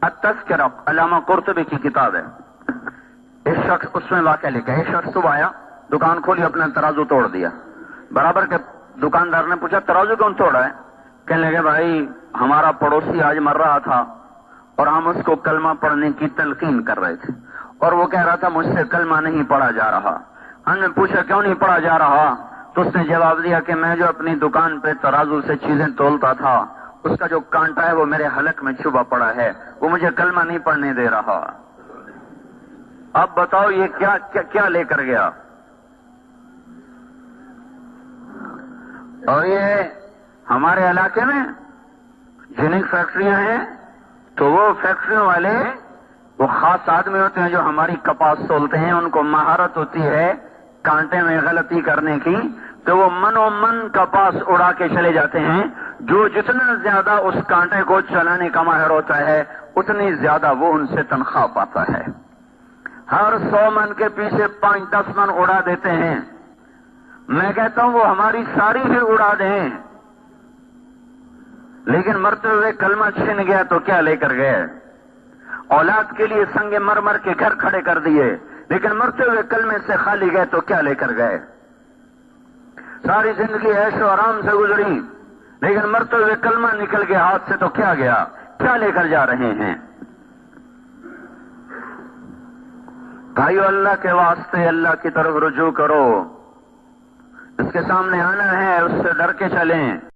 التذکرہ علامہ قرطبی کی کتاب ہے. ایک شخص اس میں واقعہ لکھا ہے. ایک شخص صبح آیا, دکان کھولی, اپنا ترازو توڑ دیا. برابر کے دکاندار نے پوچھا ترازو کیوں توڑا ہے؟ کہنے لگے بھائی ہمارا پڑوسی آج مر رہا تھا اور ہم اس کو کلمہ پڑھنے کی تلقین کر رہے تھے, اور وہ کہہ رہا تھا مجھ سے کلمہ نہیں پڑھا جا رہا. ہم نے پوچھا کیوں نہیں پڑھا جا رہا؟ تو اس نے جواب دیا کہ میں جو اپنی دکان پہ ترازو سے چیزیں تولتا تھا, اس کا جو کانٹا ہے وہ میرے حلق میں چھپا پڑا ہے, وہ مجھے کلمہ نہیں پڑھنے دے رہا. اب بتاؤ یہ کیا لے کر گیا؟ اور یہ ہمارے علاقے میں جنک فیکٹریاں ہیں, تو وہ فیکٹریوں والے وہ خاص آدمی ہوتے ہیں جو ہماری کپاس تولتے ہیں, ان کو مہارت ہوتی ہے کانٹے میں غلطی کرنے کی, تو وہ من و من کپاس اڑا کے چلے جاتے ہیں. جو جتنا زیادہ اس کانٹے کو چلانے کا ماہر ہوتا ہے اتنی زیادہ وہ ان سے تنخواہ پاتا ہے. ہر 100 من کے پیچھے 5-10 من اڑا دیتے ہیں. میں کہتا ہوں وہ ہماری ساری ہی اڑا دیں, لیکن مرتے ہوئے کلمہ چھن گیا تو کیا لے کر گئے؟ اولاد کے لیے سنگ مرمر کے گھر کھڑے کر دیے, لیکن مرتے ہوئے کلمے سے خالی گئے تو کیا لے کر گئے؟ ساری زندگی عیش و آرام سے گزری, لیکن مرتے ہوئے کلمہ نکل گیا ہاتھ سے تو کیا گیا؟ کیا لے کر جا رہے ہیں؟ بھائیو اللہ کے واسطے اللہ کی طرف رجوع کرو, اس کے سامنے آنا ہے, اس سے ڈر کے چلیں.